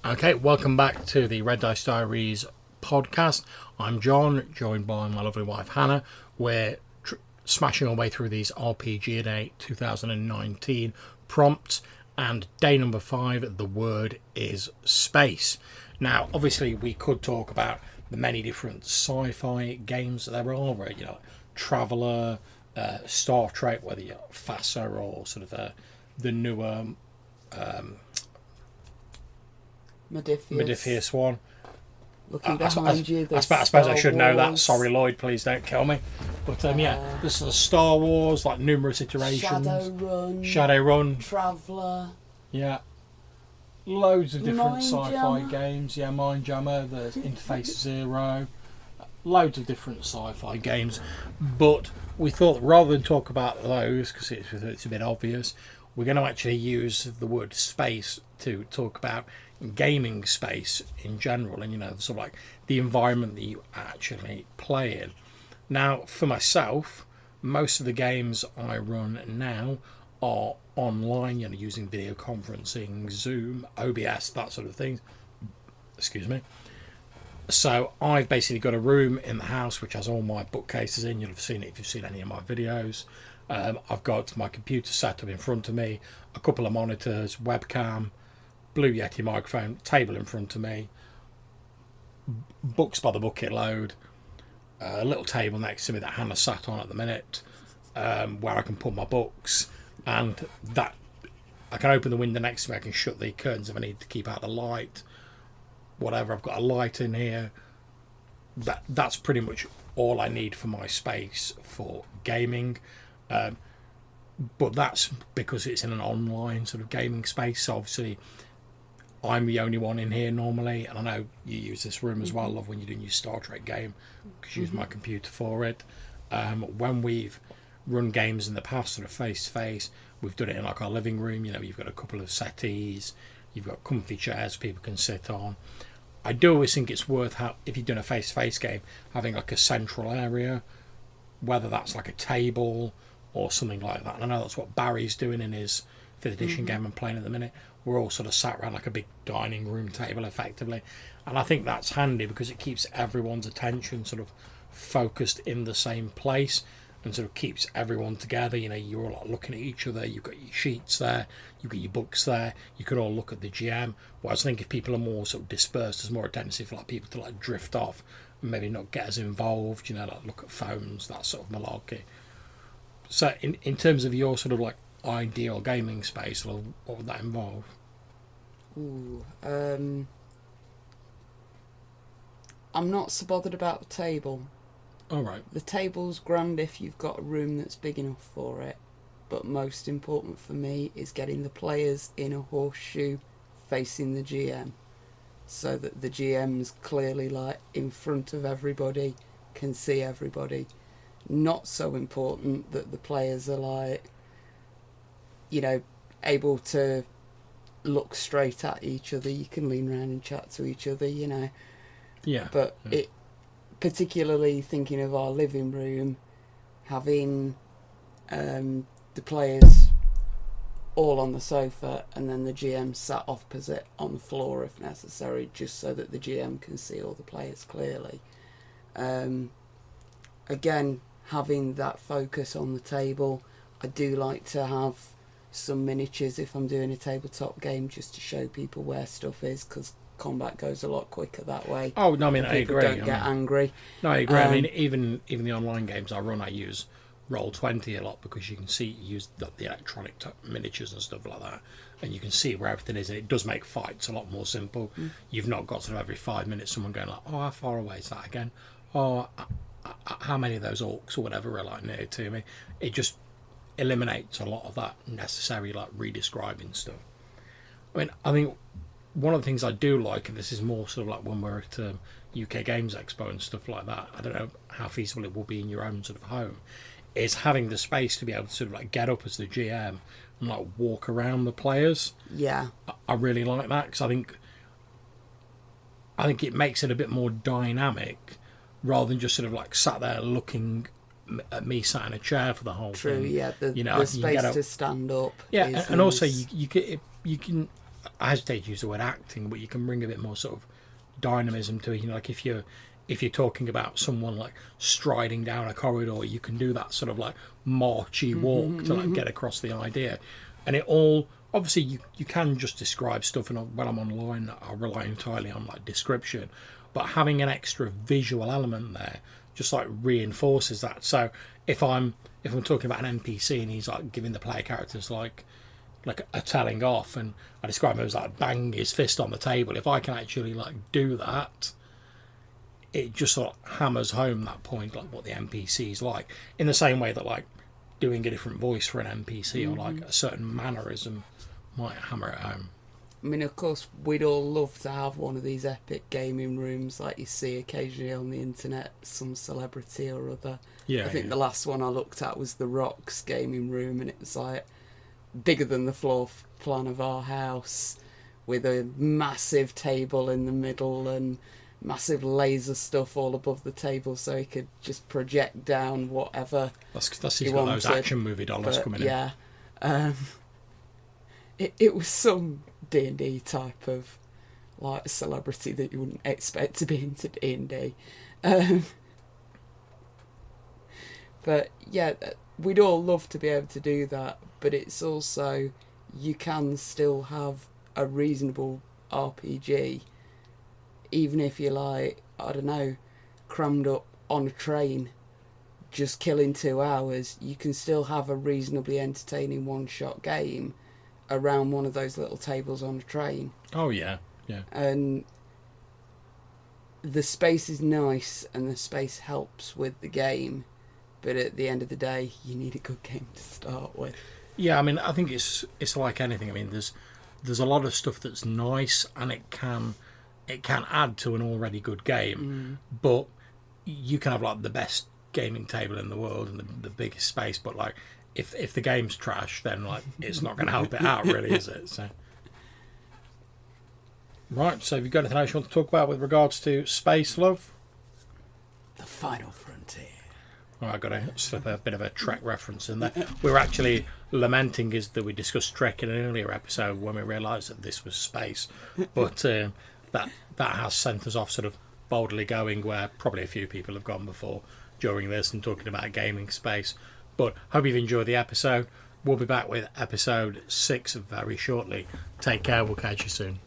Okay, welcome back to the Red Dice Diaries podcast. I'm John, joined by my lovely wife Hannah. We're smashing our way through these RPGaDay2019 prompts, and day number 5, the word is space. Now, obviously, we could talk about the many different sci-fi games that there are, where, Traveller, Star Trek, whether you're FASA or sort of the newer Modiphius one. Looking behind you, I suppose I should know that. Sorry, Lloyd, please don't kill me. But there's sort of Star Wars, like numerous iterations. Shadowrun. Traveller. Yeah. Loads of different sci-fi games. Yeah, Mindjammer, there's Interface Zero. Loads of different sci-fi games. But we thought rather than talk about those, because it's a bit obvious, we're going to actually use the word space to talk about gaming space in general, and sort of like the environment that you actually play in. Now, for myself, most of the games I run now are online, using video conferencing, Zoom, OBS, that sort of thing. Excuse me. So I've basically got a room in the house which has all my bookcases in. You'll have seen it if you've seen any of my videos. I've got my computer set up in front of me, a couple of monitors, webcam, Blue Yeti microphone, table in front of me, books by the bucket load, a little table next to me that Hannah sat on at the minute, where I can put my books, and that I can open the window next to me, I can shut the curtains if I need to keep out the light, whatever. I've got a light in here. That's pretty much all I need for my space for gaming. But that's because it's in an online sort of gaming space, so obviously I'm the only one in here normally, and I know you use this room as well, love, when you're doing your Star Trek game, because you use my computer for it. When we've run games in the past, sort of face to face, we've done it in like our living room. You've got a couple of settees, you've got comfy chairs people can sit on. I do always think it's worth, if you're doing a face to face game, having like a central area, whether that's like a table or something like that. And I know that's what Barry's doing in his 5th edition game I'm playing at the minute. We're all sort of sat around like a big dining room table effectively, and I think that's handy because it keeps everyone's attention sort of focused in the same place and sort of keeps everyone together. You're all like looking at each other, you've got your sheets there, you've got your books there, you could all look at the GM. Whereas I think if people are more sort of dispersed, there's more a tendency for like people to like drift off and maybe not get as involved, like look at phones, that sort of malarkey. So in terms of your sort of like ideal gaming space, what would that involve? I'm not so bothered about the table. Alright. The table's grand if you've got a room that's big enough for it, but most important for me is getting the players in a horseshoe facing the GM, so that the GM's clearly like in front of everybody, can see everybody. Not so important that the players are like, able to look straight at each other. You can lean around and chat to each other, Yeah. But it, particularly thinking of our living room, having the players all on the sofa and then the GM sat opposite on the floor if necessary, just so that the GM can see all the players clearly. Again, having that focus on the table. I do like to have some miniatures if I'm doing a tabletop game, just to show people where stuff is, because combat goes a lot quicker that way. Oh no, I mean, I agree. Don't get angry. No, I agree. I mean, even the online games I run, I use Roll20 a lot, because you can see, you use the electronic miniatures and stuff like that, and you can see where everything is, and it does make fights a lot more simple. You've not got sort of every 5 minutes someone going like, oh, how far away is that again? Oh, how many of those orcs or whatever are like near to me? It just eliminates a lot of that necessary like redescribing stuff. I mean, I think one of the things I do like, and this is more sort of like when we're at UK Games Expo and stuff like that, I don't know how feasible it will be in your own sort of home, is having the space to be able to sort of like get up as the GM and like walk around the players. Yeah, I really like that, because I think it makes it a bit more dynamic, rather than just sort of like sat there looking at me sat in a chair for the whole thing. True, yeah. The space to stand up. Yeah, and also you can I hesitate to use the word acting, but you can bring a bit more sort of dynamism to it. You know, like if you're talking about someone like striding down a corridor, you can do that sort of like marchy walk to like get across the idea. And it all, obviously you can just describe stuff, and when I'm online I rely entirely on like description, but having an extra visual element there just like reinforces that. So if I'm talking about an NPC and he's like giving the player characters like a telling off, and I describe him as like bang his fist on the table, if I can actually like do that, it just sort of hammers home that point, like what the NPC is like, in the same way that like doing a different voice for an NPC or like a certain mannerism might hammer it home. I mean, of course, we'd all love to have one of these epic gaming rooms like you see occasionally on the internet, some celebrity or other. Yeah, I think the last one I looked at was The Rock's gaming room, and it was like bigger than the floor plan of our house, with a massive table in the middle and massive laser stuff all above the table, so he could just project down whatever. That's he's got those action movie dollars coming in. Yeah, it was some D&D type of like celebrity that you wouldn't expect to be into D&D. But yeah, we'd all love to be able to do that, but it's also, you can still have a reasonable RPG even if you're like, I don't know, crammed up on a train just killing 2 hours. You can still have a reasonably entertaining one-shot game around one of those little tables on a train. Oh yeah, yeah. And the space is nice and the space helps with the game, but at the end of the day you need a good game to start with. Yeah, I mean, I think it's like anything. I mean, there's a lot of stuff that's nice and it can add to an already good game, but you can have like the best gaming table in the world and the biggest space, but like if the game's trash, then like it's not going to help it out, really, is it? So right, so have you got anything else you want to talk about with regards to space, love? The final frontier. Well, I got to slip a bit of a Trek reference in there. We were actually lamenting is that we discussed Trek in an earlier episode when we realised that this was space, but that has sent us off sort of boldly going where probably a few people have gone before during this and talking about gaming space. But hope you've enjoyed the episode. We'll be back with episode 6 very shortly. Take care. We'll catch you soon.